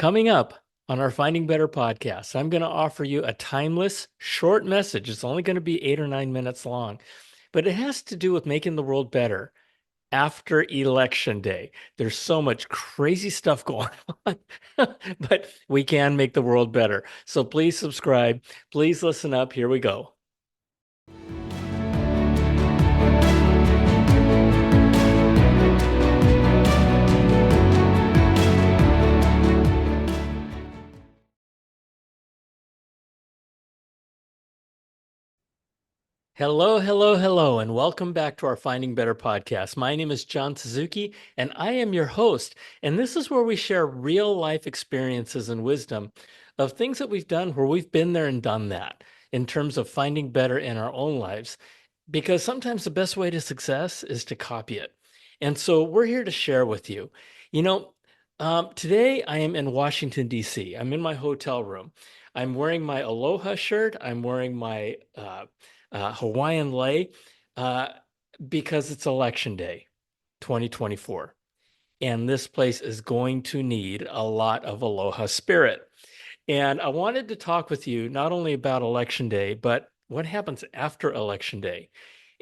Coming up on our Finding Better podcast, I'm going to offer you a timeless, short message. It's only going to be 8 or 9 minutes long, but it has to do with making the world better after Election Day. There's so much crazy stuff going on, but we can make the world better. So please subscribe. Please listen up. Here we go. Hello, hello, hello, and welcome back to our Finding Better podcast. My name is John Suzuki, and I am your host. And this is where we share real life experiences and wisdom of things that we've done where we've been there and done that in terms of finding better in our own lives. Because sometimes the best way to success is to copy it. And so we're here to share with you. You know, Today I am in Washington, D.C. I'm in my hotel room. I'm wearing my aloha shirt. I'm wearing my Hawaiian lei, uh, because it's election day 2024. And this place is going to need a lot of aloha spirit. And I wanted to talk with you not only about election day, but what happens after election day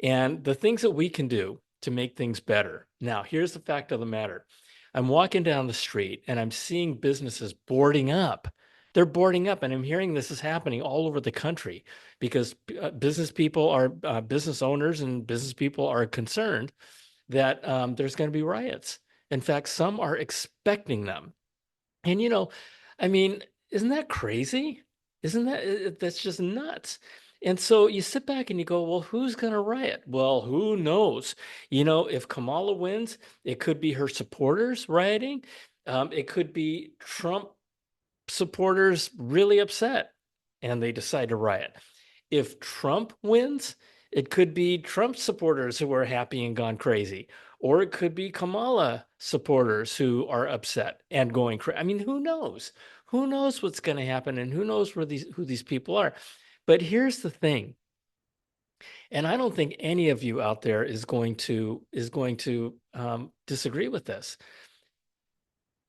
and the things that we can do to make things better. Now, here's the fact of the matter. I'm walking down the street and I'm seeing businesses boarding up. They're boarding up, and I'm hearing this is happening all over the country because business owners and business people are concerned that there's going to be riots. In fact, some are expecting them. And I mean, isn't that crazy? Isn't that's just nuts? And so you sit back and you go, well, who's going to riot? Well, who knows? If Kamala wins, it could be her supporters rioting. It could be Trump supporters really upset and they decide to riot. If Trump wins, it could be Trump supporters who are happy and gone crazy, or it could be Kamala supporters who are upset and going crazy. I mean, who knows? Who knows what's going to happen, and who knows who these people are? But here's the thing, and I don't think any of you out there is going to disagree with this.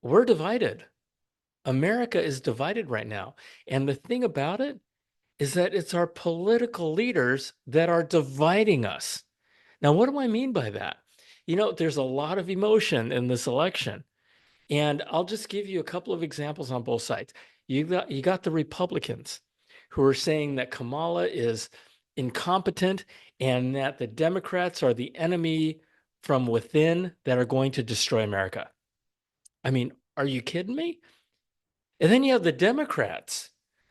We're divided. America is divided right now, and the thing about it is that it's our political leaders that are dividing us. Now, what do I mean by that? There's a lot of emotion in this election, and I'll just give you a couple of examples on both sides. You got the Republicans who are saying that Kamala is incompetent and that the Democrats are the enemy from within that are going to destroy America. I mean, are you kidding me? And then you have the Democrats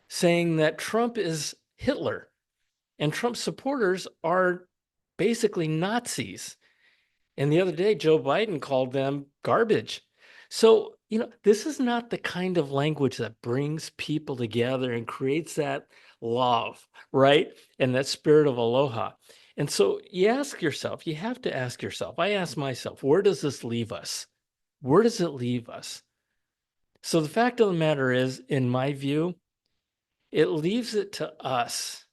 saying that Trump is Hitler and Trump supporters are basically Nazis. And the other day, Joe Biden called them garbage. So, this is not the kind of language that brings people together and creates that love, right? And that spirit of aloha. And so you have to ask yourself, I ask myself, where does this leave us? Where does it leave us? So the fact of the matter is, in my view, it leaves it to us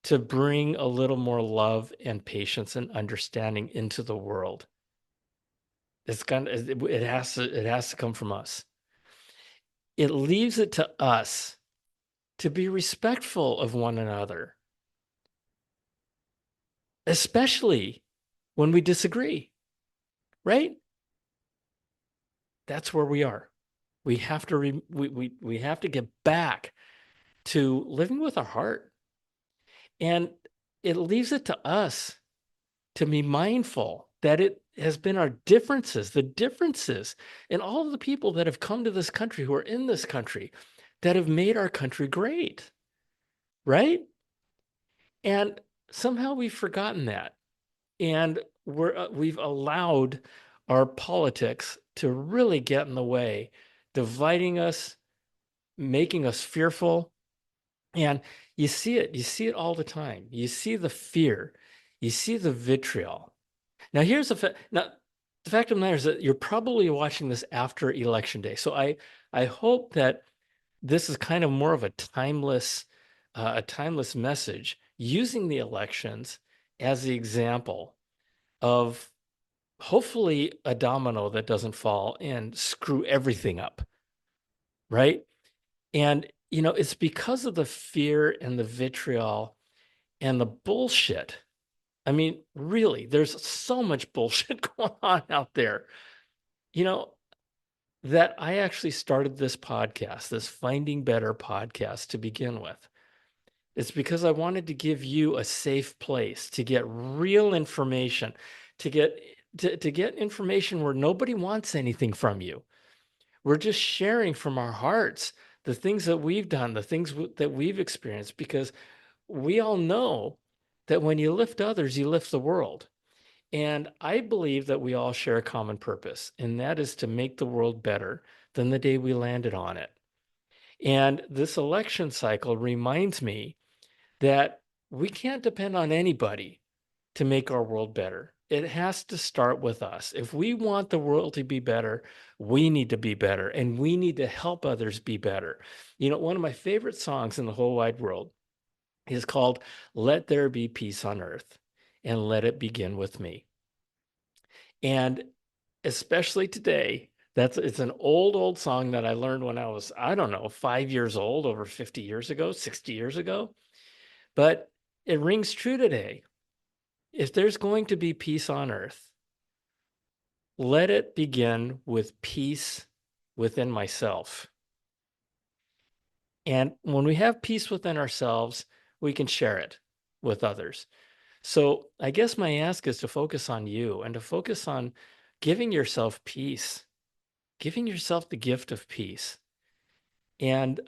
to bring a little more love and patience and understanding into the world. It has to come from us. It leaves it to us to be respectful of one another, especially when we disagree, right? That's where we are. We have to we have to get back to living with our heart. And it leaves it to us to be mindful that it has been our differences, the differences in all of the people that have come to this country, who are in this country, that have made our country great, right? And somehow we've forgotten that. And we've allowed our politics to really get in the way, dividing us, making us fearful. And you see it all the time. You see the fear, you see the vitriol. Now, now, the fact of the matter is that you're probably watching this after Election Day. So I hope that this is kind of more of a timeless message using the elections as the example of hopefully a domino that doesn't fall and screw everything up. right? And, it's because of the fear and the vitriol and the bullshit. I mean, really, there's so much bullshit going on out there, you know, that I actually started this podcast, this Finding Better podcast to begin with. It's because I wanted to give you a safe place to get real information, to get to get information where nobody wants anything from you. We're just sharing from our hearts the things that we've done, the things that we've experienced, because we all know that when you lift others, you lift the world. And I believe that we all share a common purpose, and that is to make the world better than the day we landed on it. And this election cycle reminds me that we can't depend on anybody to make our world better. It has to start with us. If we want the world to be better, we need to be better, and we need to help others be better. One of my favorite songs in the whole wide world is called Let There Be Peace on Earth, and let it begin with me. And especially today, it's an old song that I learned when I was, I don't know, 5 years old, over 50 years ago, 60 years ago. But it rings true today. If there's going to be peace on earth, let it begin with peace within myself. And when we have peace within ourselves, we can share it with others. So I guess my ask is to focus on you and to focus on giving yourself peace, giving yourself the gift of peace. And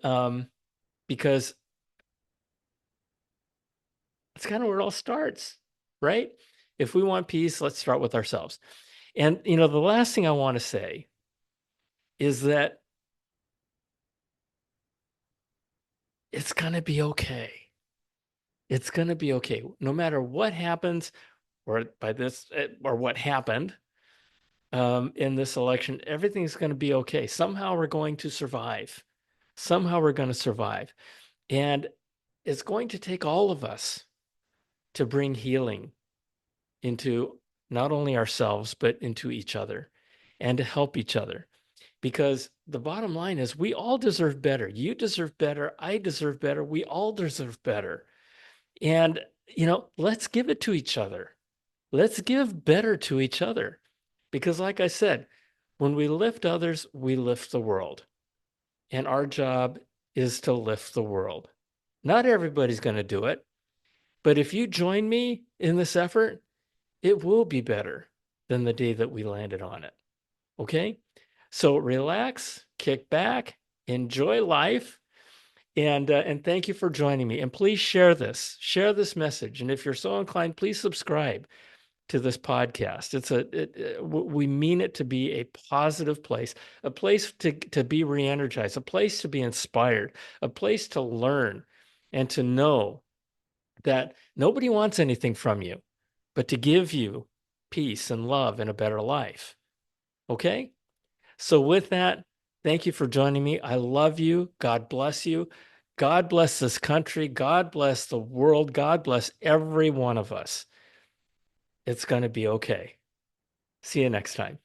because that's kind of where it all starts, right? If we want peace, let's start with ourselves. And, the last thing I want to say is that it's going to be okay. It's going to be okay. No matter what happens or what happened in this election, everything's going to be okay. Somehow we're going to survive. Somehow we're going to survive. And it's going to take all of us to bring healing into not only ourselves, but into each other and to help each other. Because the bottom line is we all deserve better. You deserve better. I deserve better. We all deserve better. And, let's give it to each other. Let's give better to each other. Because, like I said, when we lift others, we lift the world. And our job is to lift the world. Not everybody's going to do it. But if you join me in this effort, it will be better than the day that we landed on it. Okay? So relax, kick back, enjoy life, and thank you for joining me. And please share this message. And if you're so inclined, please subscribe to this podcast. We mean it to be a positive place, a place to be re-energized, a place to be inspired, a place to learn and to know that nobody wants anything from you, but to give you peace and love and a better life. Okay? So with that, thank you for joining me. I love you. God bless you. God bless this country. God bless the world. God bless every one of us. It's going to be okay. See you next time.